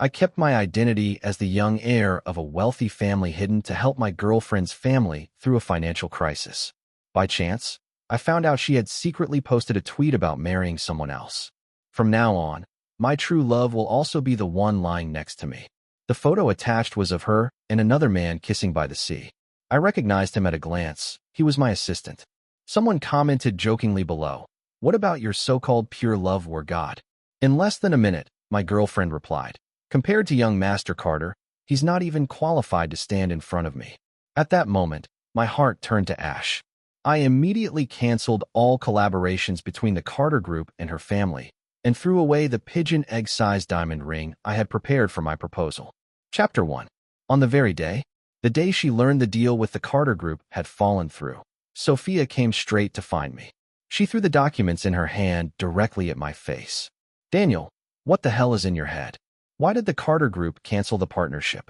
I kept my identity as the young heir of a wealthy family hidden to help my girlfriend's family through a financial crisis. By chance, I found out she had secretly posted a tweet about marrying someone else. From now on, my true love will also be the one lying next to me. The photo attached was of her and another man kissing by the sea. I recognized him at a glance. He was my assistant. Someone commented jokingly below, "What about your so-called pure love or God?" In less than a minute, my girlfriend replied, "Compared to young Master Carter, he's not even qualified to stand in front of me." At that moment, my heart turned to ash. I immediately canceled all collaborations between the Carter Group and her family, and threw away the pigeon egg-sized diamond ring I had prepared for my proposal. Chapter 1. On the very day, the day she learned the deal with the Carter Group had fallen through, Sophia came straight to find me. She threw the documents in her hand directly at my face. "Daniel, what the hell is in your head? Why did the Carter Group cancel the partnership?"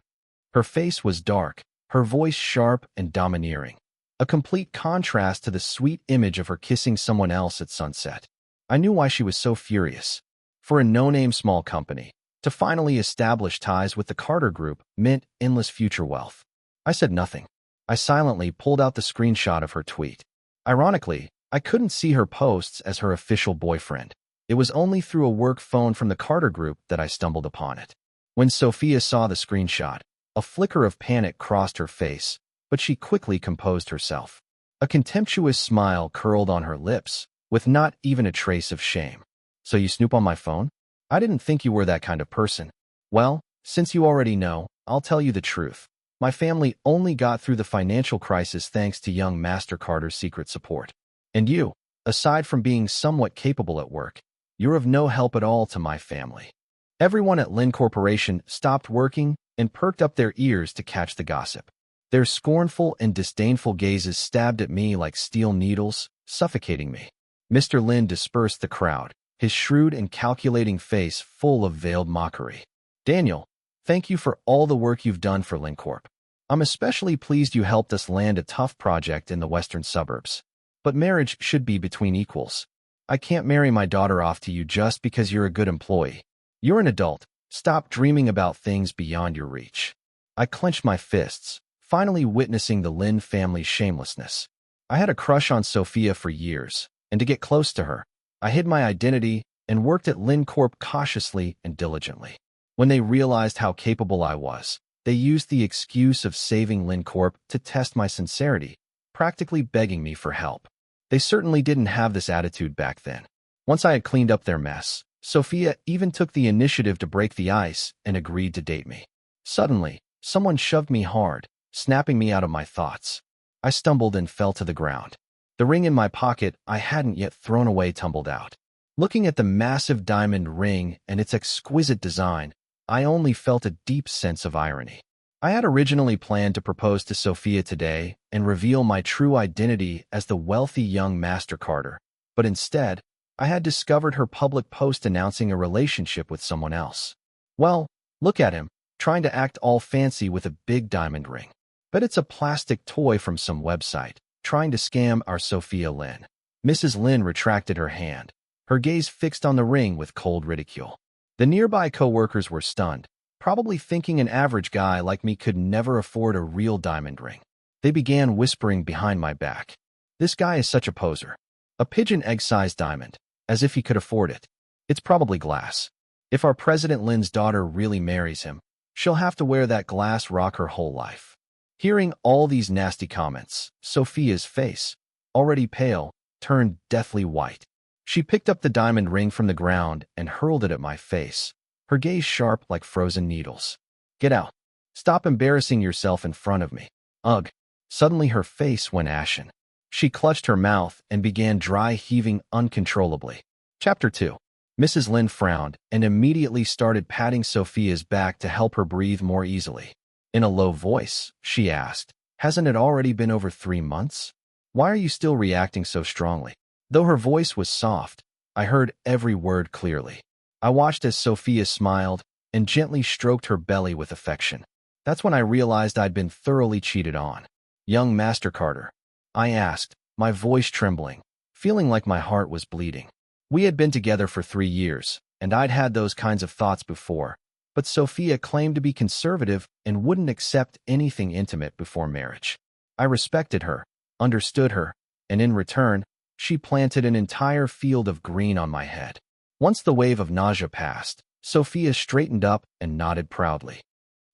Her face was dark, her voice sharp and domineering, a complete contrast to the sweet image of her kissing someone else at sunset. I knew why she was so furious. For a no-name small company, to finally establish ties with the Carter Group meant endless future wealth. I said nothing. I silently pulled out the screenshot of her tweet. Ironically, I couldn't see her posts as her official boyfriend. It was only through a work phone from the Carter Group that I stumbled upon it. When Sophia saw the screenshot, a flicker of panic crossed her face, but she quickly composed herself. A contemptuous smile curled on her lips, with not even a trace of shame. "So you snoop on my phone? I didn't think you were that kind of person." "Well, since you already know, I'll tell you the truth. My family only got through the financial crisis thanks to young Master Carter's secret support. And you, aside from being somewhat capable at work, you're of no help at all to my family." Everyone at Lynn Corporation stopped working and perked up their ears to catch the gossip. Their scornful and disdainful gazes stabbed at me like steel needles, suffocating me. Mr. Lynn dispersed the crowd, his shrewd and calculating face full of veiled mockery. "Daniel, thank you for all the work you've done for Lynn Corp. I'm especially pleased you helped us land a tough project in the western suburbs. But marriage should be between equals. I can't marry my daughter off to you just because you're a good employee. You're an adult. Stop dreaming about things beyond your reach." I clenched my fists, finally witnessing the Lynn family's shamelessness. I had a crush on Sophia for years, and to get close to her, I hid my identity and worked at Lynn Corp cautiously and diligently. When they realized how capable I was, they used the excuse of saving Lynn Corp to test my sincerity, practically begging me for help. They certainly didn't have this attitude back then. Once I had cleaned up their mess, Sophia even took the initiative to break the ice and agreed to date me. Suddenly, someone shoved me hard, snapping me out of my thoughts. I stumbled and fell to the ground. The ring in my pocket I hadn't yet thrown away tumbled out. Looking at the massive diamond ring and its exquisite design, I only felt a deep sense of irony. I had originally planned to propose to Sophia today and reveal my true identity as the wealthy young Master Carter, but instead, I had discovered her public post announcing a relationship with someone else. Well, look at him, trying to act all fancy with a big diamond ring. But it's a plastic toy from some website, trying to scam our Sophia Lynn. Mrs. Lynn retracted her hand, her gaze fixed on the ring with cold ridicule. The nearby co-workers were stunned, probably thinking an average guy like me could never afford a real diamond ring. They began whispering behind my back. "This guy is such a poser. A pigeon egg-sized diamond, as if he could afford it. It's probably glass. If our President Lynn's daughter really marries him, she'll have to wear that glass rock her whole life." Hearing all these nasty comments, Sophia's face, already pale, turned deathly white. She picked up the diamond ring from the ground and hurled it at my face, her gaze sharp like frozen needles. "Get out. Stop embarrassing yourself in front of me." Ugh. Suddenly her face went ashen. She clutched her mouth and began dry heaving uncontrollably. Chapter 2. Mrs. Lynn frowned and immediately started patting Sophia's back to help her breathe more easily. In a low voice, she asked, "Hasn't it already been over 3 months? Why are you still reacting so strongly?" Though her voice was soft, I heard every word clearly. I watched as Sophia smiled and gently stroked her belly with affection. That's when I realized I'd been thoroughly cheated on. "Young Master Carter," I asked, my voice trembling, feeling like my heart was bleeding. We had been together for 3 years, and I'd had those kinds of thoughts before. but Sophia claimed to be conservative and wouldn't accept anything intimate before marriage. I respected her, understood her, and in return, she planted an entire field of green on my head. Once the wave of nausea passed, Sophia straightened up and nodded proudly.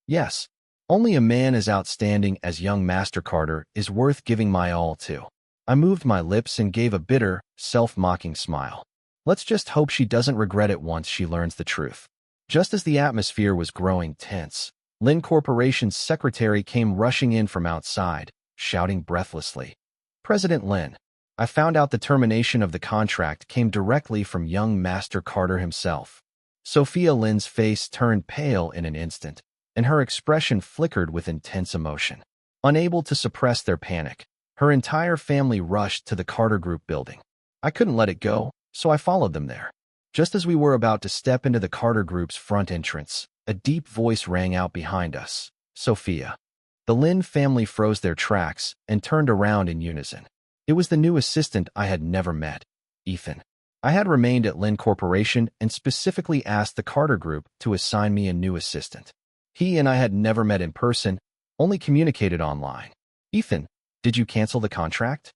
Yes, only a man as outstanding as young Master Carter is worth giving my all to. I moved my lips and gave a bitter, self-mocking smile. Let's just hope she doesn't regret it once she learns the truth. Just as the atmosphere was growing tense, Lynn Corporation's secretary came rushing in from outside, shouting breathlessly, "President Lynn, I found out the termination of the contract came directly from young Master Carter himself." Sophia Lynn's face turned pale in an instant, and her expression flickered with intense emotion. Unable to suppress their panic, her entire family rushed to the Carter Group building. I couldn't let it go, so I followed them there. Just as we were about to step into the Carter Group's front entrance, a deep voice rang out behind us, "Sophia." The Lynn family froze their tracks and turned around in unison. It was the new assistant I had never met, Ethan. I had remained at Lynn Corporation and specifically asked the Carter Group to assign me a new assistant. He and I had never met in person, only communicated online. "Ethan, did you cancel the contract?"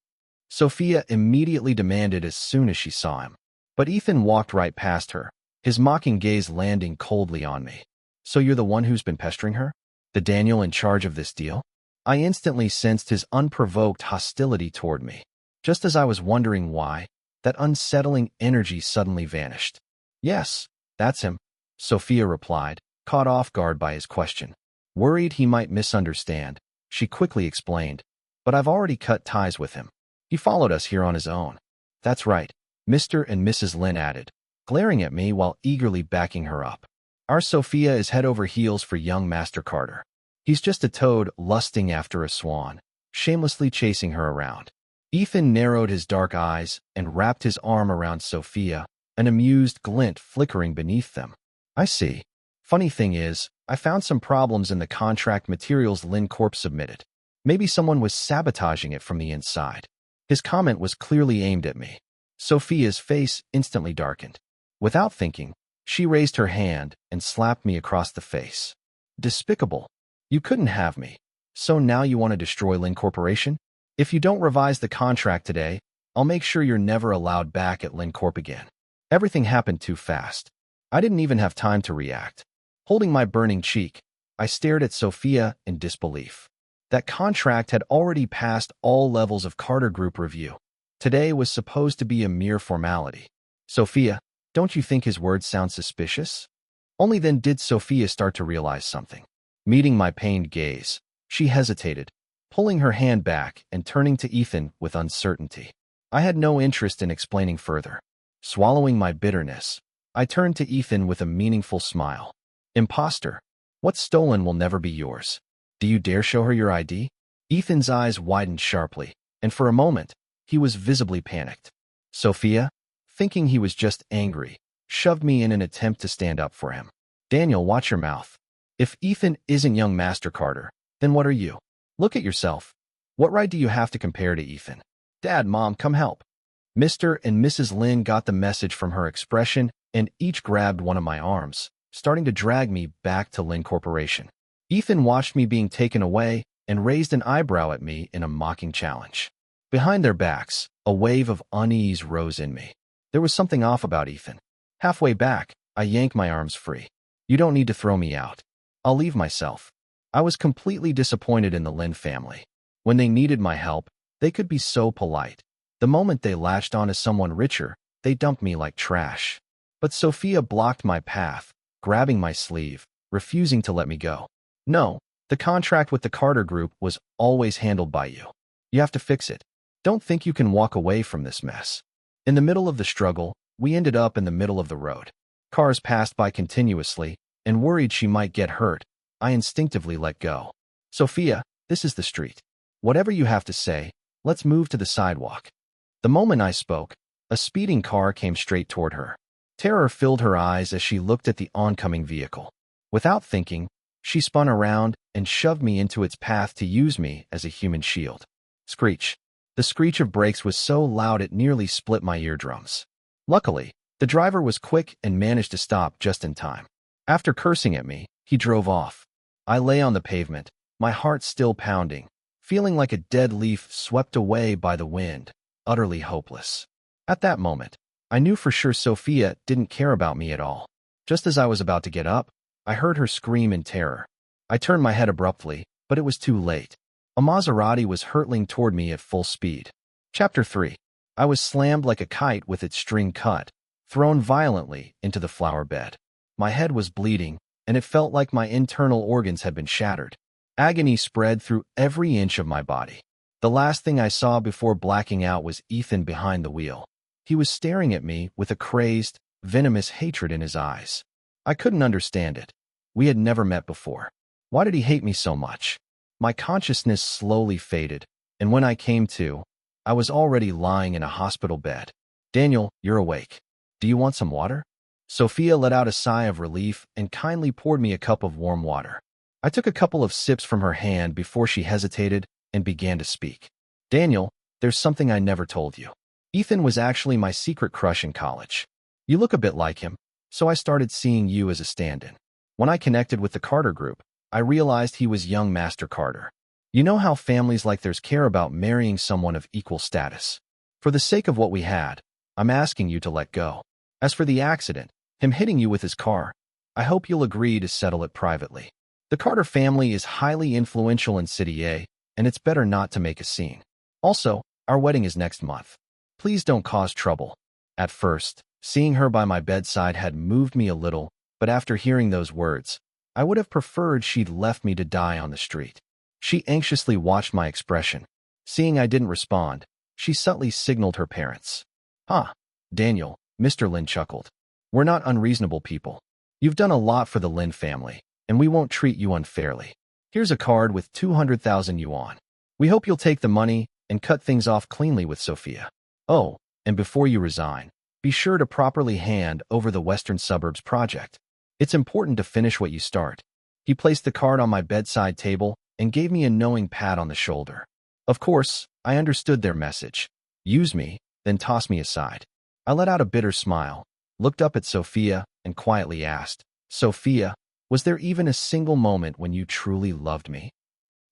Sophia immediately demanded as soon as she saw him. But Ethan walked right past her, his mocking gaze landing coldly on me. "So you're the one who's been pestering her? The Daniel in charge of this deal?" I instantly sensed his unprovoked hostility toward me. Just as I was wondering why, that unsettling energy suddenly vanished. "Yes, that's him," Sophia replied, caught off guard by his question. Worried he might misunderstand, she quickly explained, "But I've already cut ties with him. He followed us here on his own." "That's right," Mr. and Mrs. Lynn added, glaring at me while eagerly backing her up. "Our Sophia is head over heels for young Master Carter. He's just a toad lusting after a swan, shamelessly chasing her around." Ethan narrowed his dark eyes and wrapped his arm around Sophia, an amused glint flickering beneath them. "I see. Funny thing is, I found some problems in the contract materials Lynn Corp submitted. Maybe someone was sabotaging it from the inside." His comment was clearly aimed at me. Sophia's face instantly darkened. Without thinking, she raised her hand and slapped me across the face. "Despicable. You couldn't have me. So now you want to destroy Lynn Corporation? If you don't revise the contract today, I'll make sure you're never allowed back at Lynn Corp again." Everything happened too fast. I didn't even have time to react. Holding my burning cheek, I stared at Sophia in disbelief. That contract had already passed all levels of Carter Group review. Today was supposed to be a mere formality. "Sophia, don't you think his words sound suspicious?" Only then did Sophia start to realize something. Meeting my pained gaze, she hesitated, pulling her hand back and turning to Ethan with uncertainty. I had no interest in explaining further. Swallowing my bitterness, I turned to Ethan with a meaningful smile. "Imposter, what's stolen will never be yours. Do you dare show her your ID?" Ethan's eyes widened sharply, and for a moment, he was visibly panicked. Sophia, thinking he was just angry, shoved me in an attempt to stand up for him. "Daniel, watch your mouth. If Ethan isn't young Master Carter, then what are you? Look at yourself. What right do you have to compare to Ethan?" "Dad, Mom, come help." Mr. and Mrs. Lynn got the message from her expression and each grabbed one of my arms, starting to drag me back to Lynn Corporation. Ethan watched me being taken away and raised an eyebrow at me in a mocking challenge. Behind their backs, a wave of unease rose in me. There was something off about Ethan. Halfway back, I yanked my arms free. "You don't need to throw me out. I'll leave myself." I was completely disappointed in the Lynn family. When they needed my help, they could be so polite. The moment they latched on to someone richer, they dumped me like trash. But Sophia blocked my path, grabbing my sleeve, refusing to let me go. "No, the contract with the Carter Group was always handled by you. You have to fix it. Don't think you can walk away from this mess." In the middle of the struggle, we ended up in the middle of the road. Cars passed by continuously, and worried she might get hurt, I instinctively let go. "Sophia, this is the street. Whatever you have to say, let's move to the sidewalk." The moment I spoke, a speeding car came straight toward her. Terror filled her eyes as she looked at the oncoming vehicle. Without thinking, she spun around and shoved me into its path to use me as a human shield. Screech. The screech of brakes was so loud it nearly split my eardrums. Luckily, the driver was quick and managed to stop just in time. After cursing at me, he drove off. I lay on the pavement, my heart still pounding, feeling like a dead leaf swept away by the wind, utterly hopeless. At that moment, I knew for sure Sophia didn't care about me at all. Just as I was about to get up, I heard her scream in terror. I turned my head abruptly, but it was too late. A Maserati was hurtling toward me at full speed. Chapter 3. I was slammed like a kite with its string cut, thrown violently into the flower bed. My head was bleeding, and it felt like my internal organs had been shattered. Agony spread through every inch of my body. The last thing I saw before blacking out was Ethan behind the wheel. He was staring at me with a crazed, venomous hatred in his eyes. I couldn't understand it. We had never met before. Why did he hate me so much? My consciousness slowly faded, and when I came to, I was already lying in a hospital bed. Daniel, you're awake. Do you want some water? Sophia let out a sigh of relief and kindly poured me a cup of warm water. I took a couple of sips from her hand before she hesitated and began to speak. Daniel, there's something I never told you. Ethan was actually my secret crush in college. You look a bit like him, so I started seeing you as a stand-in. When I connected with the Carter group, I realized he was young Master Carter. You know how families like theirs care about marrying someone of equal status. For the sake of what we had, I'm asking you to let go. As for the accident, him hitting you with his car, I hope you'll agree to settle it privately. The Carter family is highly influential in City A, and it's better not to make a scene. Also, our wedding is next month. Please don't cause trouble. At first, seeing her by my bedside had moved me a little, but after hearing those words, I would have preferred she'd left me to die on the street. She anxiously watched my expression. Seeing I didn't respond, she subtly signaled her parents. Daniel, Mr. Lin chuckled. We're not unreasonable people. You've done a lot for the Lin family, and we won't treat you unfairly. Here's a card with 200,000 yuan. We hope you'll take the money and cut things off cleanly with Sophia. Oh, and before you resign, be sure to properly hand over the Western Suburbs project. It's important to finish what you start. He placed the card on my bedside table and gave me a knowing pat on the shoulder. Of course, I understood their message. Use me, then toss me aside. I let out a bitter smile, looked up at Sophia, and quietly asked, Sophia, was there even a single moment when you truly loved me?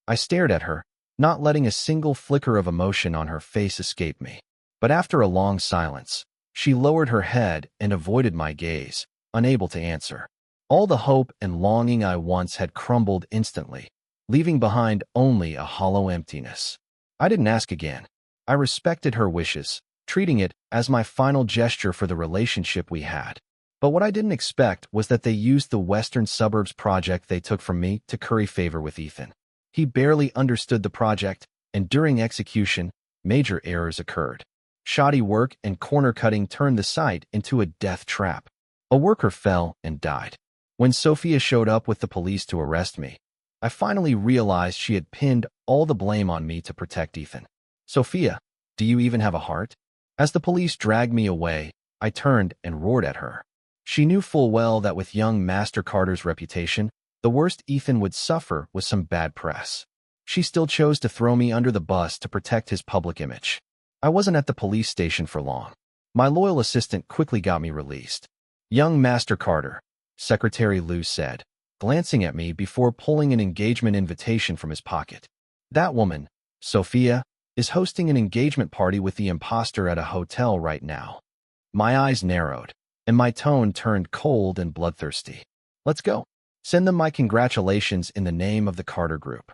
I stared at her, not letting a single flicker of emotion on her face escape me. But after a long silence, she lowered her head and avoided my gaze, unable to answer. All the hope and longing I once had crumbled instantly, leaving behind only a hollow emptiness. I didn't ask again. I respected her wishes, treating it as my final gesture for the relationship we had. But what I didn't expect was that they used the Western Suburbs project they took from me to curry favor with Ethan. He barely understood the project, and during execution, major errors occurred. Shoddy work and corner cutting turned the site into a death trap. A worker fell and died. When Sophia showed up with the police to arrest me, I finally realized she had pinned all the blame on me to protect Ethan. Sophia, do you even have a heart? As the police dragged me away, I turned and roared at her. She knew full well that with young Master Carter's reputation, the worst Ethan would suffer was some bad press. She still chose to throw me under the bus to protect his public image. I wasn't at the police station for long. My loyal assistant quickly got me released. Young Master Carter, Secretary Liu said, glancing at me before pulling an engagement invitation from his pocket. That woman, Sophia, is hosting an engagement party with the imposter at a hotel right now. My eyes narrowed, and my tone turned cold and bloodthirsty. Let's go. Send them my congratulations in the name of the Carter Group.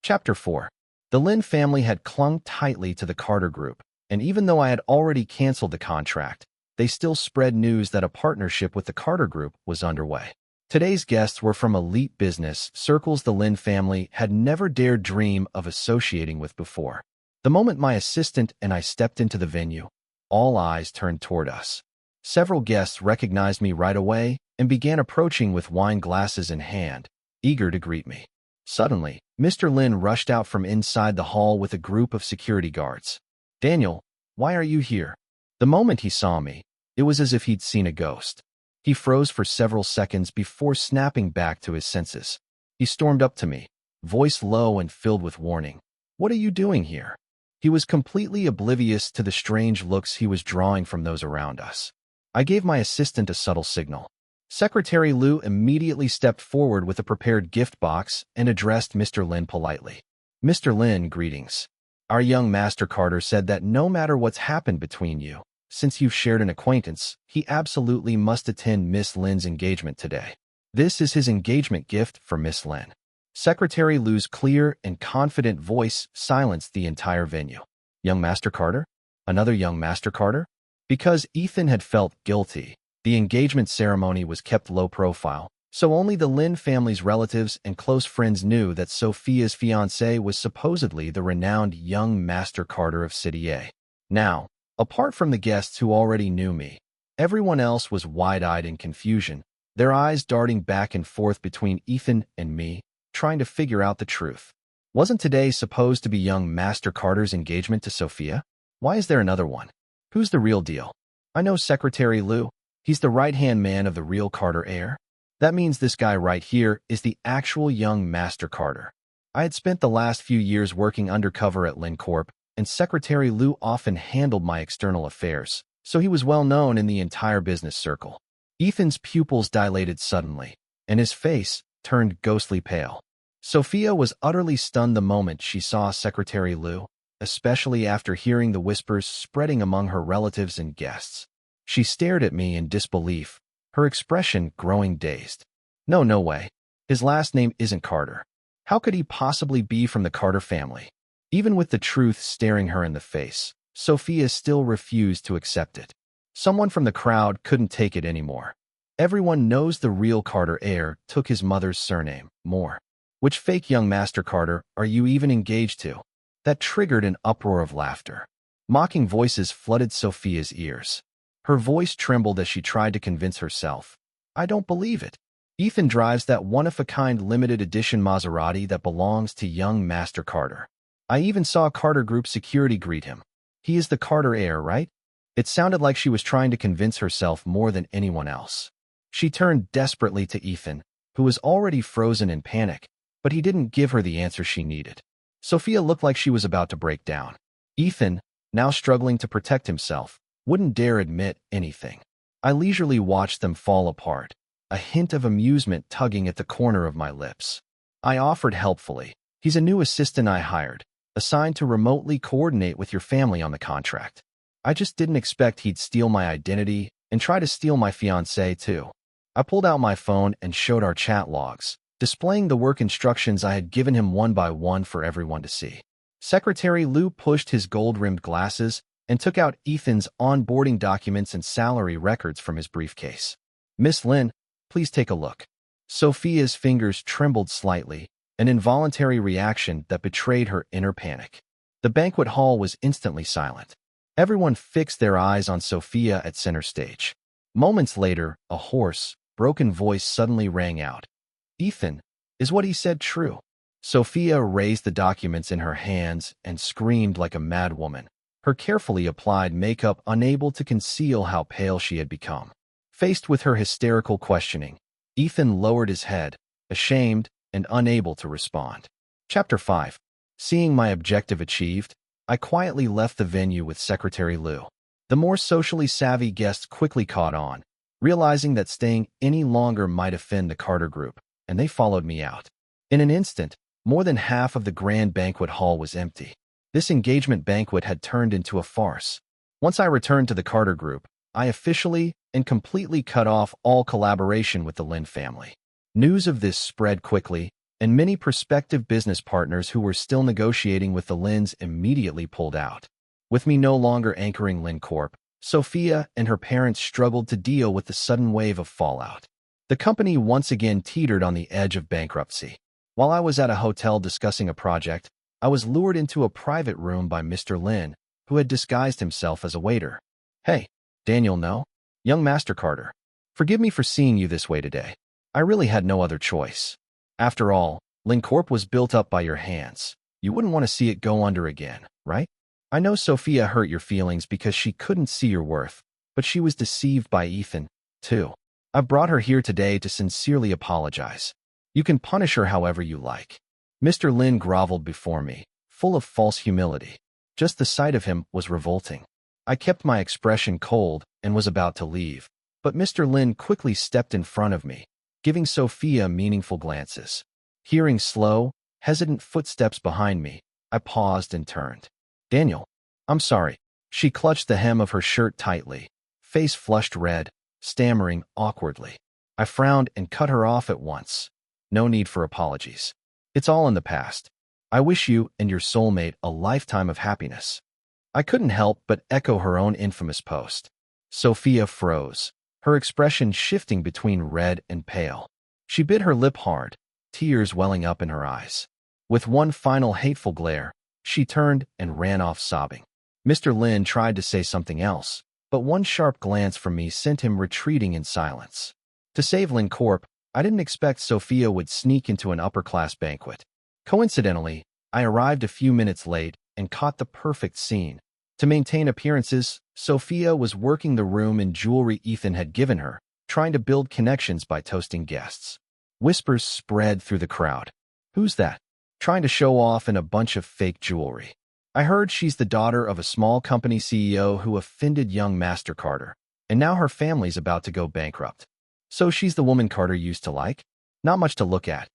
Chapter 4. The Lin family had clung tightly to the Carter Group, and even though I had already canceled the contract, they still spread news that a partnership with the Carter Group was underway. Today's guests were from elite business circles the Lin family had never dared dream of associating with before. The moment my assistant and I stepped into the venue, all eyes turned toward us. Several guests recognized me right away and began approaching with wine glasses in hand, eager to greet me. Suddenly, Mr. Lin rushed out from inside the hall with a group of security guards. Daniel, why are you here? The moment he saw me, it was as if he'd seen a ghost. He froze for several seconds before snapping back to his senses. He stormed up to me, voice low and filled with warning. What are you doing here? He was completely oblivious to the strange looks he was drawing from those around us. I gave my assistant a subtle signal. Secretary Liu immediately stepped forward with a prepared gift box and addressed Mr. Lin politely. Mr. Lin, greetings. Our young Master Carter said that no matter what's happened between you, since you've shared an acquaintance, he absolutely must attend Miss Lin's engagement today. This is his engagement gift for Miss Lin. Secretary Liu's clear and confident voice silenced the entire venue. Young Master Carter? Another young Master Carter? Because Ethan had felt guilty, the engagement ceremony was kept low profile, so only the Lin family's relatives and close friends knew that Sophia's fiancé was supposedly the renowned young Master Carter of City A. Now, apart from the guests who already knew me, everyone else was wide-eyed in confusion, their eyes darting back and forth between Ethan and me, trying to figure out the truth. Wasn't today supposed to be young Master Carter's engagement to Sophia? Why is there another one? Who's the real deal? I know Secretary Liu. He's the right-hand man of the real Carter heir. That means this guy right here is the actual young Master Carter. I had spent the last few years working undercover at Lin Corp, and Secretary Liu often handled my external affairs, so he was well known in the entire business circle. Ethan's pupils dilated suddenly, and his face turned ghostly pale. Sophia was utterly stunned the moment she saw Secretary Liu, especially after hearing the whispers spreading among her relatives and guests. She stared at me in disbelief, her expression growing dazed. No way. His last name isn't Carter. How could he possibly be from the Carter family? Even with the truth staring her in the face, Sophia still refused to accept it. Someone from the crowd couldn't take it anymore. Everyone knows the real Carter heir took his mother's surname, Moore. Which fake young Master Carter are you even engaged to? That triggered an uproar of laughter. Mocking voices flooded Sophia's ears. Her voice trembled as she tried to convince herself. I don't believe it. Ethan drives that one-of-a-kind limited edition Maserati that belongs to young Master Carter. I even saw Carter Group security greet him. He is the Carter heir, right? It sounded like she was trying to convince herself more than anyone else. She turned desperately to Ethan, who was already frozen in panic, but he didn't give her the answer she needed. Sophia looked like she was about to break down. Ethan, now struggling to protect himself, wouldn't dare admit anything. I leisurely watched them fall apart, a hint of amusement tugging at the corner of my lips. I offered helpfully. He's a new assistant I hired, assigned to remotely coordinate with your family on the contract. I just didn't expect he'd steal my identity and try to steal my fiancée too. I pulled out my phone and showed our chat logs, displaying the work instructions I had given him one by one for everyone to see. Secretary Liu pushed his gold-rimmed glasses and took out Ethan's onboarding documents and salary records from his briefcase. Miss Lin, please take a look. Sophia's fingers trembled slightly, an involuntary reaction that betrayed her inner panic. The banquet hall was instantly silent. Everyone fixed their eyes on Sophia at center stage. Moments later, a hoarse, broken voice suddenly rang out. Ethan, is what he said true? Sophia raised the documents in her hands and screamed like a mad woman, her carefully applied makeup unable to conceal how pale she had become. Faced with her hysterical questioning, Ethan lowered his head, ashamed and unable to respond. Chapter 5. Seeing my objective achieved, I quietly left the venue with Secretary Liu. The more socially savvy guests quickly caught on, realizing that staying any longer might offend the Carter Group, and they followed me out. In an instant, more than half of the grand banquet hall was empty. This engagement banquet had turned into a farce. Once I returned to the Carter Group, I officially and completely cut off all collaboration with the Lin family. News of this spread quickly, and many prospective business partners who were still negotiating with the Lins immediately pulled out. With me no longer anchoring Lin Corp, Sophia and her parents struggled to deal with the sudden wave of fallout. The company once again teetered on the edge of bankruptcy. While I was at a hotel discussing a project, I was lured into a private room by Mr. Lin, who had disguised himself as a waiter. Hey, Daniel, no? Young Master Carter. Forgive me for seeing you this way today. I really had no other choice. After all, Lin Corp was built up by your hands. You wouldn't want to see it go under again, right? I know Sophia hurt your feelings because she couldn't see your worth, but she was deceived by Ethan, too. I brought her here today to sincerely apologize. You can punish her however you like. Mr. Lin groveled before me, full of false humility. Just the sight of him was revolting. I kept my expression cold and was about to leave, But Mr. Lin quickly stepped in front of me, giving Sophia meaningful glances. Hearing slow, hesitant footsteps behind me, I paused and turned. Daniel, I'm sorry. She clutched the hem of her shirt tightly, face flushed red, stammering awkwardly. I frowned and cut her off at once. No need for apologies. It's all in the past. I wish you and your soulmate a lifetime of happiness. I couldn't help but echo her own infamous post. Sophia froze, her expression shifting between red and pale. She bit her lip hard, tears welling up in her eyes. With one final hateful glare, she turned and ran off sobbing. Mr. Lin tried to say something else, but one sharp glance from me sent him retreating in silence. To save Lin Corp, I didn't expect Sophia would sneak into an upper-class banquet. Coincidentally, I arrived a few minutes late and caught the perfect scene. To maintain appearances, Sophia was working the room in jewelry Ethan had given her, trying to build connections by toasting guests. Whispers spread through the crowd. Who's that? Trying to show off in a bunch of fake jewelry. I heard she's the daughter of a small company CEO who offended young Master Carter, and now her family's about to go bankrupt. So she's the woman Carter used to like? Not much to look at.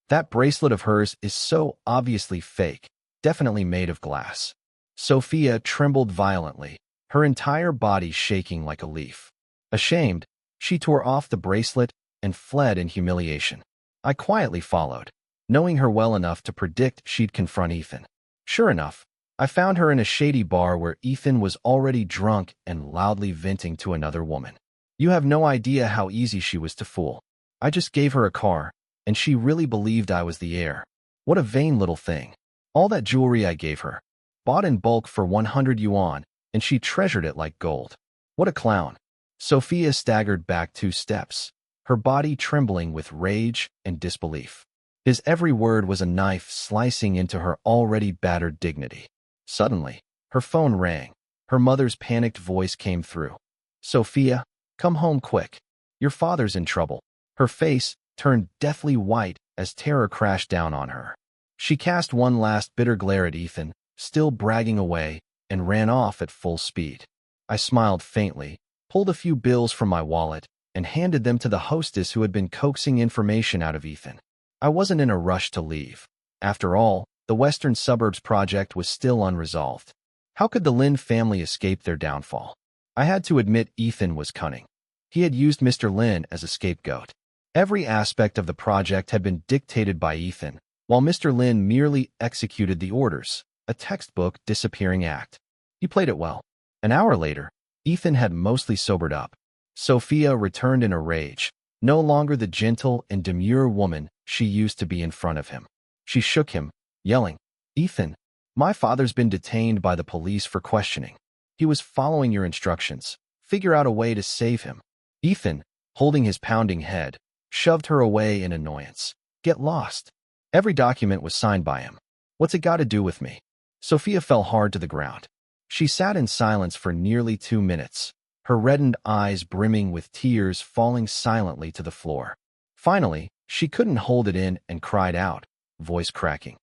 That bracelet of hers is so obviously fake, definitely made of glass. Sophia trembled violently, her entire body shaking like a leaf. Ashamed, she tore off the bracelet and fled in humiliation. I quietly followed, knowing her well enough to predict she'd confront Ethan. Sure enough, I found her in a shady bar where Ethan was already drunk and loudly venting to another woman. You have no idea how easy she was to fool. I just gave her a car, and she really believed I was the heir. What a vain little thing. All that jewelry I gave her, bought in bulk for 100 yuan, and she treasured it like gold. What a clown. Sophia staggered back 2 steps, her body trembling with rage and disbelief. His every word was a knife slicing into her already battered dignity. Suddenly, her phone rang. Her mother's panicked voice came through. Sophia, come home quick. Your father's in trouble. Her face turned deathly white as terror crashed down on her. She cast one last bitter glare at Ethan, still bragging away, and ran off at full speed. I smiled faintly, pulled a few bills from my wallet, and handed them to the hostess who had been coaxing information out of Ethan. I wasn't in a rush to leave. After all, the Western Suburbs project was still unresolved. How could the Lin family escape their downfall? I had to admit Ethan was cunning. He had used Mr. Lin as a scapegoat. Every aspect of the project had been dictated by Ethan, while Mr. Lin merely executed the orders, a textbook disappearing act. He played it well. An hour later, Ethan had mostly sobered up. Sophia returned in a rage, no longer the gentle and demure woman she used to be in front of him. She shook him, yelling, Ethan, my father's been detained by the police for questioning. He was following your instructions. Figure out a way to save him. Ethan, holding his pounding head, shoved her away in annoyance. Get lost. Every document was signed by him. What's it got to do with me? Sophia fell hard to the ground. She sat in silence for nearly 2 minutes, her reddened eyes brimming with tears falling silently to the floor. Finally, she couldn't hold it in and cried out, voice cracking.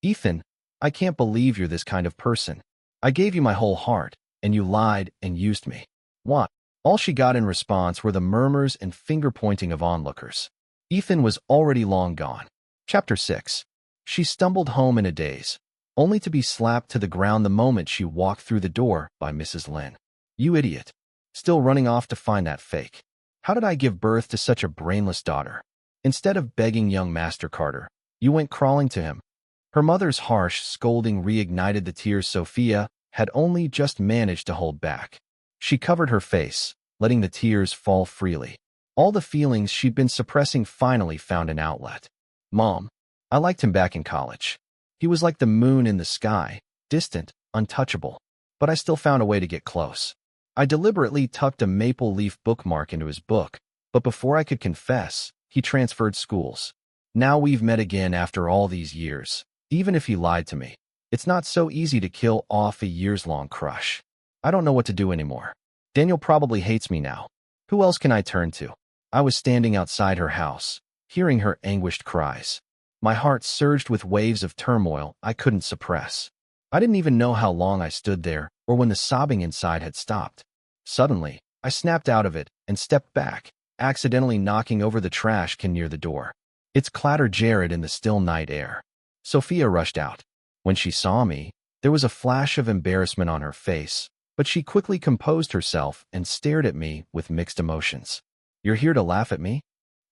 Ethan, I can't believe you're this kind of person. I gave you my whole heart, and you lied and used me. What? All she got in response were the murmurs and finger-pointing of onlookers. Ethan was already long gone. Chapter 6. She stumbled home in a daze, only to be slapped to the ground the moment she walked through the door by Mrs. Lin. You idiot. Still running off to find that fake. How did I give birth to such a brainless daughter? Instead of begging young Master Carter, you went crawling to him. Her mother's harsh scolding reignited the tears Sophia had only just managed to hold back. She covered her face, letting the tears fall freely. All the feelings she'd been suppressing finally found an outlet. Mom, I liked him back in college. He was like the moon in the sky, distant, untouchable, but I still found a way to get close. I deliberately tucked a maple leaf bookmark into his book, but before I could confess, he transferred schools. Now we've met again after all these years. Even if he lied to me, it's not so easy to kill off a years-long crush. I don't know what to do anymore. Daniel probably hates me now. Who else can I turn to? I was standing outside her house, hearing her anguished cries. My heart surged with waves of turmoil I couldn't suppress. I didn't even know how long I stood there or when the sobbing inside had stopped. Suddenly, I snapped out of it and stepped back, accidentally knocking over the trash can near the door. Its clatter jarred in the still night air. Sophia rushed out. When she saw me, there was a flash of embarrassment on her face, but she quickly composed herself and stared at me with mixed emotions. "You're here to laugh at me?"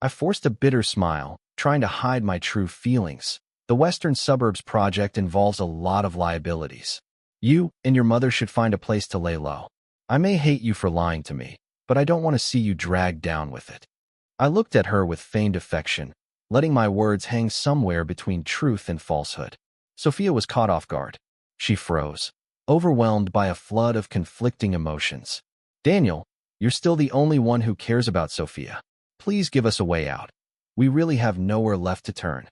I forced a bitter smile, trying to hide my true feelings. The Western Suburbs project involves a lot of liabilities. You and your mother should find a place to lay low. I may hate you for lying to me, but I don't want to see you dragged down with it. I looked at her with feigned affection, letting my words hang somewhere between truth and falsehood. Sophia was caught off guard. She froze, overwhelmed by a flood of conflicting emotions. "Daniel, you're still the only one who cares about Sophia. Please give us a way out. We really have nowhere left to turn."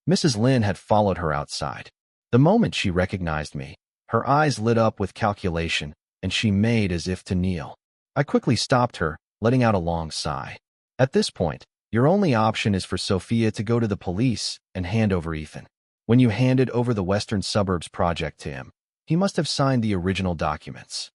Mrs. Lynn had followed her outside. The moment she recognized me, her eyes lit up with calculation, and she made as if to kneel. I quickly stopped her, letting out a long sigh. "At this point, your only option is for Sophia to go to the police and hand over Ethan. When you handed over the Western Suburbs project to him, he must have signed the original documents."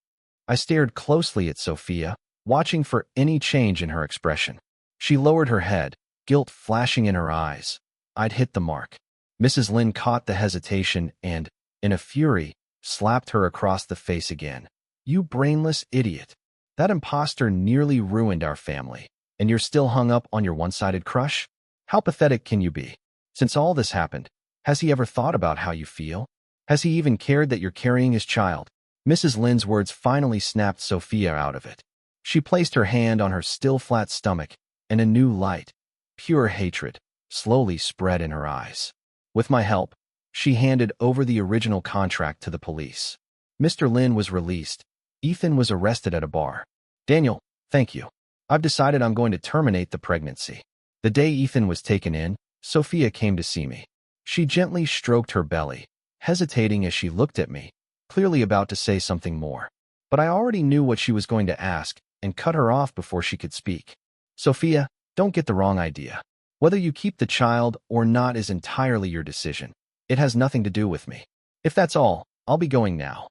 I stared closely at Sophia, watching for any change in her expression. She lowered her head, guilt flashing in her eyes. I'd hit the mark. Mrs. Lynn caught the hesitation and, in a fury, slapped her across the face again. "You brainless idiot. That imposter nearly ruined our family, and you're still hung up on your one-sided crush? How pathetic can you be? Since all this happened, has he ever thought about how you feel? Has he even cared that you're carrying his child?" Mrs. Lynn's words finally snapped Sophia out of it. She placed her hand on her still flat stomach, and a new light, pure hatred, slowly spread in her eyes. With my help, she handed over the original contract to the police. Mr. Lynn was released. Ethan was arrested at a bar. "Daniel, thank you. I've decided I'm going to terminate the pregnancy." The day Ethan was taken in, Sophia came to see me. She gently stroked her belly, hesitating as she looked at me, clearly about to say something more. But I already knew what she was going to ask and cut her off before she could speak. "Sophia, don't get the wrong idea. Whether you keep the child or not is entirely your decision. It has nothing to do with me. If that's all, I'll be going now."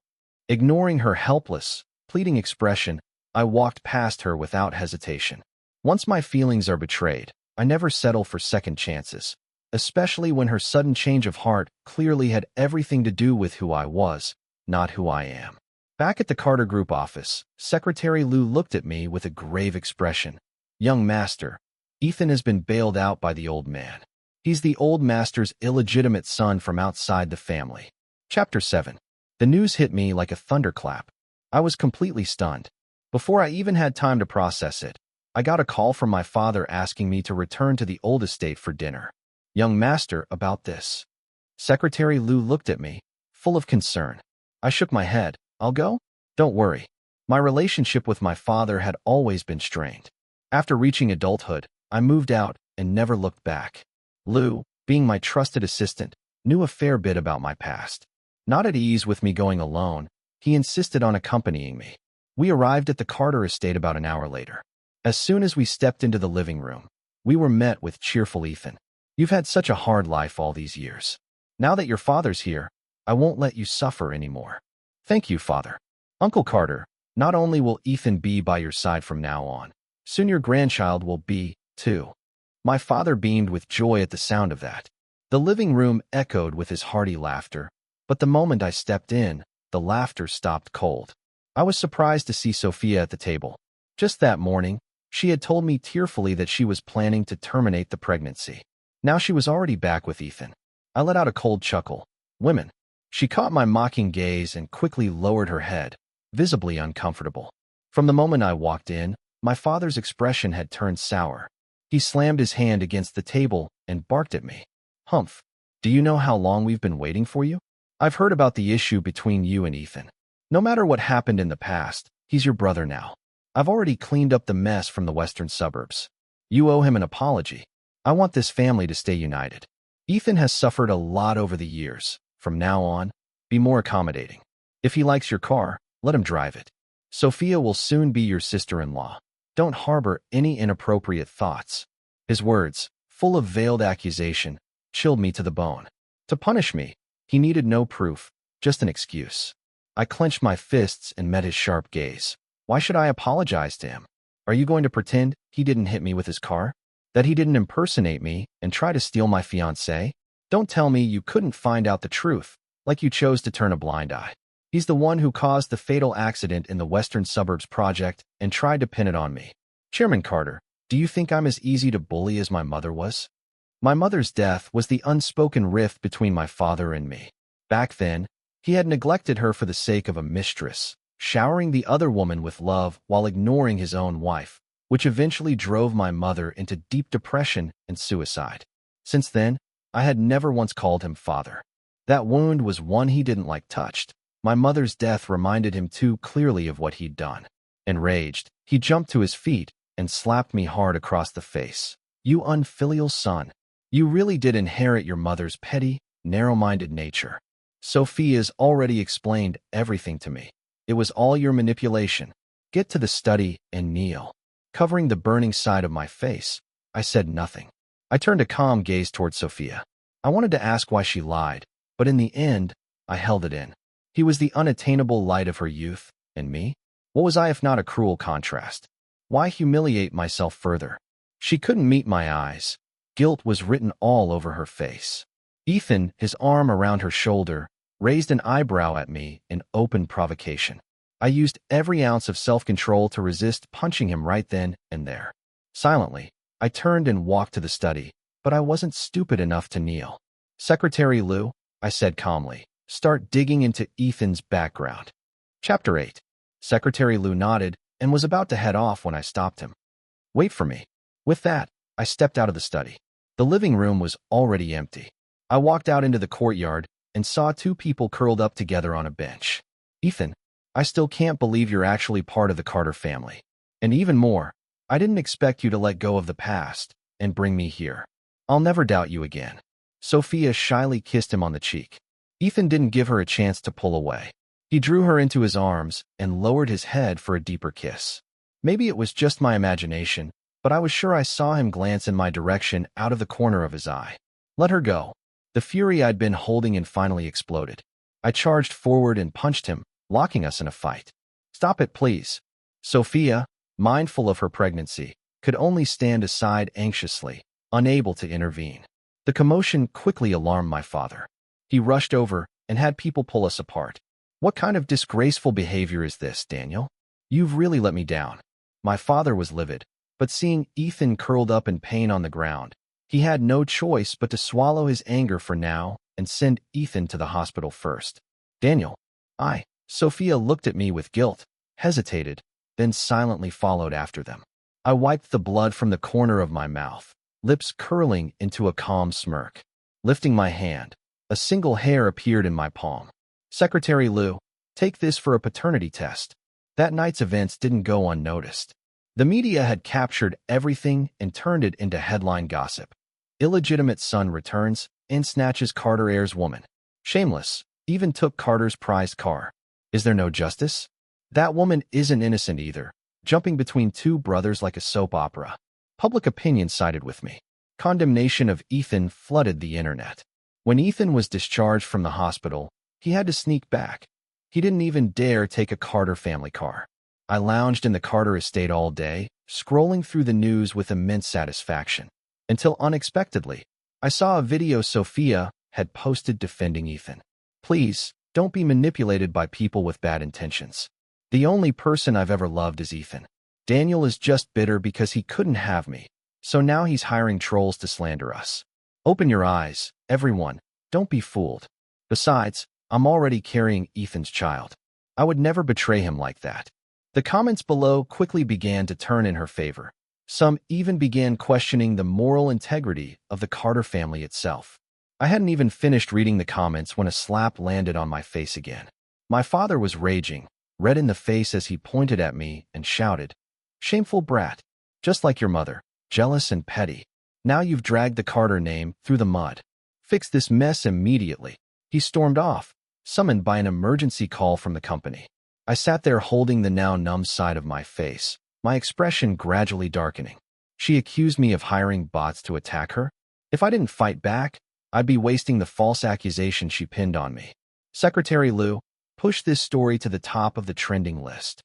Ignoring her helpless, pleading expression, I walked past her without hesitation. Once my feelings are betrayed, I never settle for second chances, especially when her sudden change of heart clearly had everything to do with who I was, not who I am. Back at the Carter Group office, Secretary Lou looked at me with a grave expression. "Young master, Ethan has been bailed out by the old man. He's the old master's illegitimate son from outside the family." Chapter 7. The news hit me like a thunderclap. I was completely stunned. Before I even had time to process it, I got a call from my father asking me to return to the old estate for dinner. "Young master, about this." Secretary Lou looked at me, full of concern. I shook my head. "I'll go? Don't worry. My relationship with my father had always been strained. After reaching adulthood, I moved out and never looked back." Lou, being my trusted assistant, knew a fair bit about my past. Not at ease with me going alone, he insisted on accompanying me. We arrived at the Carter estate about an hour later. As soon as we stepped into the living room, we were met with cheerful Ethan. "You've had such a hard life all these years. Now that your father's here, I won't let you suffer anymore." "Thank you, Father." "Uncle Carter, not only will Ethan be by your side from now on, soon your grandchild will be, too." My father beamed with joy at the sound of that. The living room echoed with his hearty laughter, but the moment I stepped in, the laughter stopped cold. I was surprised to see Sophia at the table. Just that morning, she had told me tearfully that she was planning to terminate the pregnancy. Now she was already back with Ethan. I let out a cold chuckle. "Women." She caught my mocking gaze and quickly lowered her head, visibly uncomfortable. From the moment I walked in, my father's expression had turned sour. He slammed his hand against the table and barked at me. "Humph, do you know how long we've been waiting for you? I've heard about the issue between you and Ethan. No matter what happened in the past, he's your brother now. I've already cleaned up the mess from the Western Suburbs. You owe him an apology. I want this family to stay united. Ethan has suffered a lot over the years. From now on, be more accommodating. If he likes your car, let him drive it. Sophia will soon be your sister-in-law. Don't harbor any inappropriate thoughts." His words, full of veiled accusation, chilled me to the bone. To punish me, he needed no proof, just an excuse. I clenched my fists and met his sharp gaze. Why should I apologize to him? Are you going to pretend he didn't hit me with his car? That he didn't impersonate me and try to steal my fiancée? Don't tell me you couldn't find out the truth, like you chose to turn a blind eye. He's the one who caused the fatal accident in the Western Suburbs project and tried to pin it on me. Chairman Carter, do you think I'm as easy to bully as my mother was? My mother's death was the unspoken rift between my father and me. Back then, he had neglected her for the sake of a mistress, showering the other woman with love while ignoring his own wife, which eventually drove my mother into deep depression and suicide. Since then, I had never once called him father. That wound was one he didn't like touched. My mother's death reminded him too clearly of what he'd done. Enraged, he jumped to his feet and slapped me hard across the face. You unfilial son. You really did inherit your mother's petty, narrow-minded nature. Sophia's already explained everything to me. It was all your manipulation. Get to the study and kneel. Covering the burning side of my face, I said nothing. I turned a calm gaze toward Sophia. I wanted to ask why she lied, but in the end, I held it in. He was the unattainable light of her youth, and me? What was I if not a cruel contrast? Why humiliate myself further? She couldn't meet my eyes. Guilt was written all over her face. Ethan, his arm around her shoulder, raised an eyebrow at me in open provocation. I used every ounce of self-control to resist punching him right then and there. Silently, I turned and walked to the study, but I wasn't stupid enough to kneel. Secretary Lou, I said calmly, start digging into Ethan's background. Chapter 8. Secretary Lou nodded and was about to head off when I stopped him. Wait for me. With that, I stepped out of the study. The living room was already empty. I walked out into the courtyard and saw two people curled up together on a bench. Ethan, I still can't believe you're actually part of the Carter family. And even more, I didn't expect you to let go of the past and bring me here. I'll never doubt you again. Sophia shyly kissed him on the cheek. Ethan didn't give her a chance to pull away. He drew her into his arms and lowered his head for a deeper kiss. Maybe it was just my imagination, but I was sure I saw him glance in my direction out of the corner of his eye. Let her go. The fury I'd been holding and finally exploded. I charged forward and punched him, locking us in a fight. Stop it, please. Sophia, mindful of her pregnancy, could only stand aside anxiously, unable to intervene. The commotion quickly alarmed my father. He rushed over and had people pull us apart. What kind of disgraceful behavior is this, Daniel? You've really let me down. My father was livid, but seeing Ethan curled up in pain on the ground, he had no choice but to swallow his anger for now and send Ethan to the hospital first. Daniel, Sophia looked at me with guilt, hesitated, then silently followed after them. I wiped the blood from the corner of my mouth, lips curling into a calm smirk. Lifting my hand, a single hair appeared in my palm. Secretary Lou, take this for a paternity test. That night's events didn't go unnoticed. The media had captured everything and turned it into headline gossip. Illegitimate son returns and snatches Carter heir's woman. Shameless, even took Carter's prized car. Is there no justice? That woman isn't innocent either, jumping between two brothers like a soap opera. Public opinion sided with me. Condemnation of Ethan flooded the internet. When Ethan was discharged from the hospital, he had to sneak back. He didn't even dare take a Carter family car. I lounged in the Carter estate all day, scrolling through the news with immense satisfaction, until unexpectedly, I saw a video Sophia had posted defending Ethan. Please, don't be manipulated by people with bad intentions. The only person I've ever loved is Ethan. Daniel is just bitter because he couldn't have me, so now he's hiring trolls to slander us. Open your eyes, everyone. Don't be fooled. Besides, I'm already carrying Ethan's child. I would never betray him like that. The comments below quickly began to turn in her favor. Some even began questioning the moral integrity of the Carter family itself. I hadn't even finished reading the comments when a slap landed on my face again. My father was raging, red in the face as he pointed at me and shouted, "Shameful brat, just like your mother, jealous and petty. Now you've dragged the Carter name through the mud. Fix this mess immediately." He stormed off, summoned by an emergency call from the company. I sat there holding the now numb side of my face, my expression gradually darkening. She accused me of hiring bots to attack her. If I didn't fight back, I'd be wasting the false accusation she pinned on me. Secretary Lou, push this story to the top of the trending list.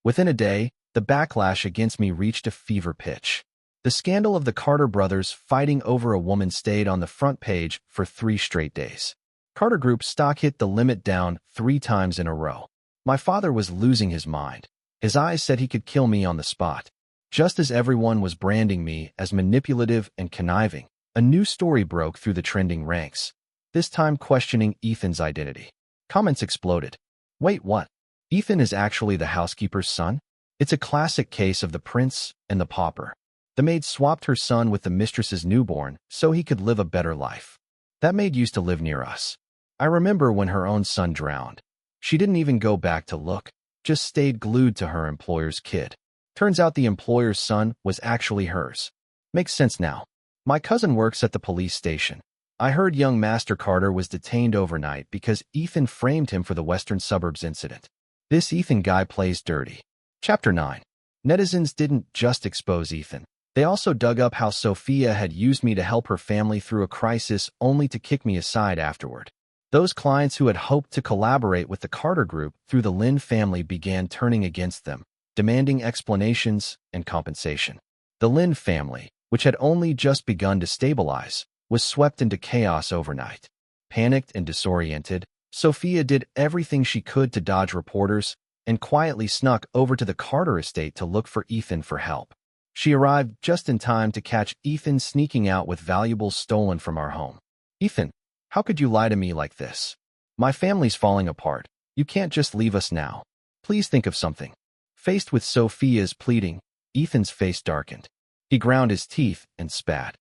Within a day, the backlash against me reached a fever pitch. The scandal of the Carter brothers fighting over a woman stayed on the front page for 3 straight days. Carter Group's stock hit the limit down 3 times in a row. My father was losing his mind. His eyes said he could kill me on the spot. Just as everyone was branding me as manipulative and conniving, a new story broke through the trending ranks, this time questioning Ethan's identity. Comments exploded. Wait, what? Ethan is actually the housekeeper's son? It's a classic case of the prince and the pauper. The maid swapped her son with the mistress's newborn so he could live a better life. That maid used to live near us. I remember when her own son drowned. She didn't even go back to look, just stayed glued to her employer's kid. Turns out the employer's son was actually hers. Makes sense now. My cousin works at the police station. I heard young Master Carter was detained overnight because Ethan framed him for the Western Suburbs incident. This Ethan guy plays dirty. Chapter 9. Netizens didn't just expose Ethan. They also dug up how Sophia had used me to help her family through a crisis only to kick me aside afterward. Those clients who had hoped to collaborate with the Carter Group through the Lynn family began turning against them, demanding explanations and compensation. The Lynn family, which had only just begun to stabilize, was swept into chaos overnight. Panicked and disoriented, Sophia did everything she could to dodge reporters and quietly snuck over to the Carter estate to look for Ethan for help. She arrived just in time to catch Ethan sneaking out with valuables stolen from our home. Ethan, how could you lie to me like this? My family's falling apart. You can't just leave us now. Please think of something. Faced with Sophia's pleading, Ethan's face darkened. He ground his teeth and spat.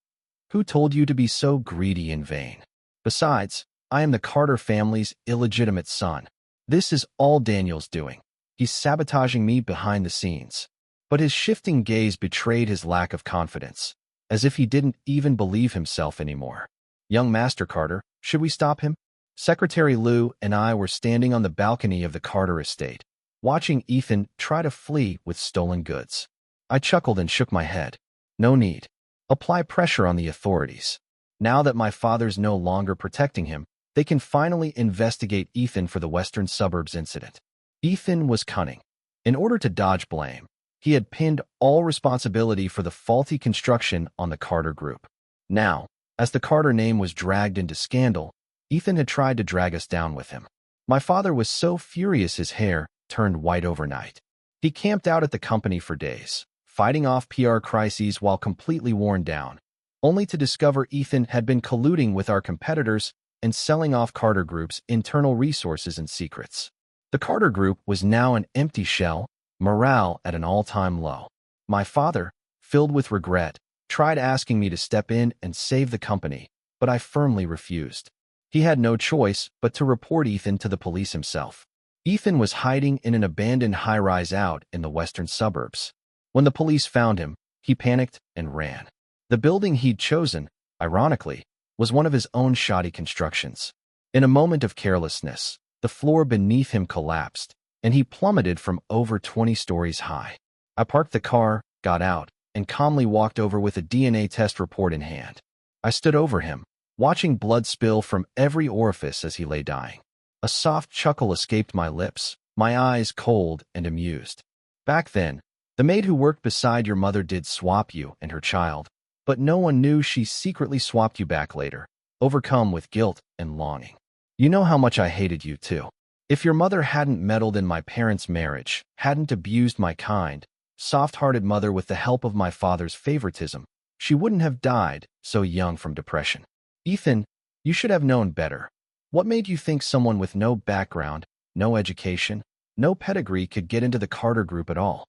Who told you to be so greedy and vain? Besides, I am the Carter family's illegitimate son. This is all Daniel's doing. He's sabotaging me behind the scenes. But his shifting gaze betrayed his lack of confidence, as if he didn't even believe himself anymore. Young Master Carter, should we stop him? Secretary Lou and I were standing on the balcony of the Carter estate, watching Ethan try to flee with stolen goods. I chuckled and shook my head. No need. Apply pressure on the authorities. Now that my father's no longer protecting him, they can finally investigate Ethan for the Western Suburbs incident. Ethan was cunning. In order to dodge blame, he had pinned all responsibility for the faulty construction on the Carter Group. Now, as the Carter name was dragged into scandal, Ethan had tried to drag us down with him. My father was so furious his hair turned white overnight. He camped out at the company for days, fighting off PR crises while completely worn down, only to discover Ethan had been colluding with our competitors and selling off Carter Group's internal resources and secrets. The Carter Group was now an empty shell, morale at an all-time low. My father, filled with regret, tried asking me to step in and save the company, but I firmly refused. He had no choice but to report Ethan to the police himself. Ethan was hiding in an abandoned high-rise out in the western suburbs. When the police found him, he panicked and ran. The building he'd chosen, ironically, was one of his own shoddy constructions. In a moment of carelessness, the floor beneath him collapsed, and he plummeted from over 20 stories high. I parked the car, got out, and calmly walked over with a DNA test report in hand. I stood over him, watching blood spill from every orifice as he lay dying. A soft chuckle escaped my lips, my eyes cold and amused. Back then, the maid who worked beside your mother did swap you and her child, but no one knew she secretly swapped you back later, overcome with guilt and longing. You know how much I hated you, too. If your mother hadn't meddled in my parents' marriage, hadn't abused my kind, soft-hearted mother with the help of my father's favoritism, she wouldn't have died so young from depression. Ethan, you should have known better. What made you think someone with no background, no education, no pedigree could get into the Carter Group at all?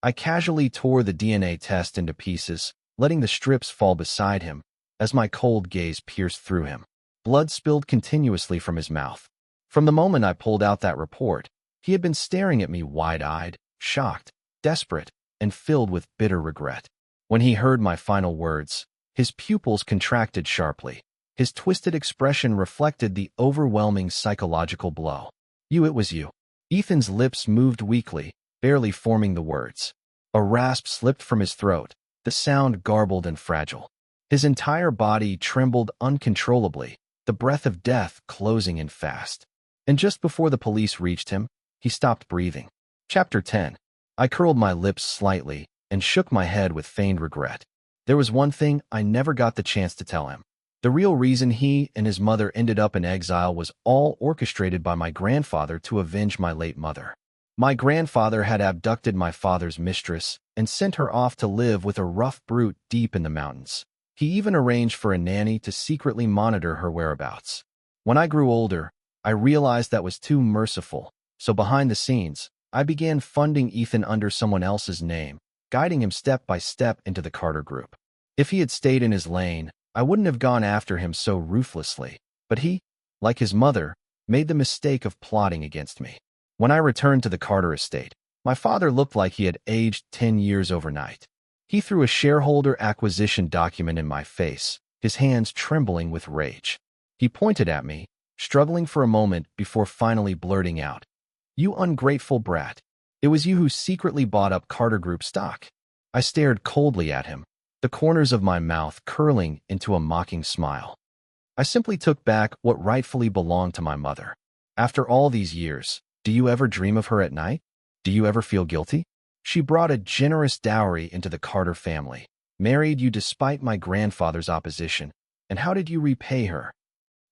I casually tore the DNA test into pieces, letting the strips fall beside him, as my cold gaze pierced through him. Blood spilled continuously from his mouth. From the moment I pulled out that report, he had been staring at me wide-eyed, shocked, desperate, and filled with bitter regret. When he heard my final words, his pupils contracted sharply. His twisted expression reflected the overwhelming psychological blow. It was you. Ethan's lips moved weakly, barely forming the words. A rasp slipped from his throat, the sound garbled and fragile. His entire body trembled uncontrollably, the breath of death closing in fast. And just before the police reached him, he stopped breathing. Chapter 10. I curled my lips slightly and shook my head with feigned regret. There was one thing I never got the chance to tell him. The real reason he and his mother ended up in exile was all orchestrated by my grandfather to avenge my late mother. My grandfather had abducted my father's mistress and sent her off to live with a rough brute deep in the mountains. He even arranged for a nanny to secretly monitor her whereabouts. When I grew older, I realized that was too merciful, so behind the scenes, I began funding Ethan under someone else's name, guiding him step by step into the Carter Group. If he had stayed in his lane, I wouldn't have gone after him so ruthlessly, but he, like his mother, made the mistake of plotting against me. When I returned to the Carter estate, my father looked like he had aged 10 years overnight. He threw a shareholder acquisition document in my face, his hands trembling with rage. He pointed at me, struggling for a moment before finally blurting out, "You ungrateful brat. It was you who secretly bought up Carter Group stock." I stared coldly at him, the corners of my mouth curling into a mocking smile. I simply took back what rightfully belonged to my mother. After all these years, do you ever dream of her at night? Do you ever feel guilty? She brought a generous dowry into the Carter family, married you despite my grandfather's opposition, and how did you repay her?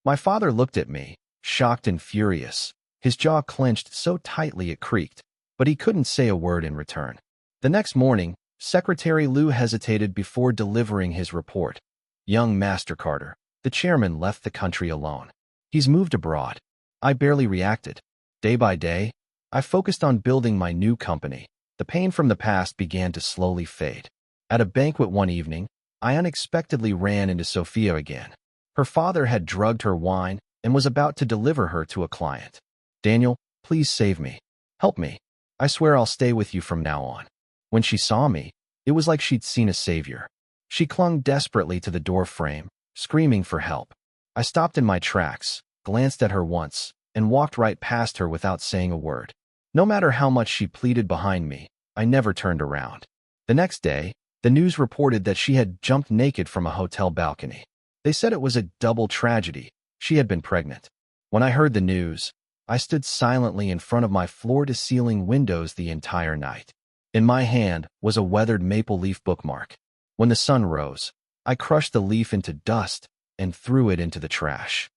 My father looked at me, shocked and furious, his jaw clenched so tightly it creaked, but he couldn't say a word in return. The next morning, Secretary Lou hesitated before delivering his report. "Young Master Carter, the chairman left the country alone. He's moved abroad." I barely reacted. Day by day, I focused on building my new company. The pain from the past began to slowly fade. At a banquet one evening, I unexpectedly ran into Sophia again. Her father had drugged her wine and was about to deliver her to a client. "Daniel, please save me. Help me. I swear I'll stay with you from now on." When she saw me, it was like she'd seen a savior. She clung desperately to the door frame, screaming for help. I stopped in my tracks, glanced at her once, and walked right past her without saying a word. No matter how much she pleaded behind me, I never turned around. The next day, the news reported that she had jumped naked from a hotel balcony. They said it was a double tragedy. She had been pregnant. When I heard the news, I stood silently in front of my floor-to-ceiling windows the entire night. In my hand was a weathered maple leaf bookmark. When the sun rose, I crushed the leaf into dust and threw it into the trash.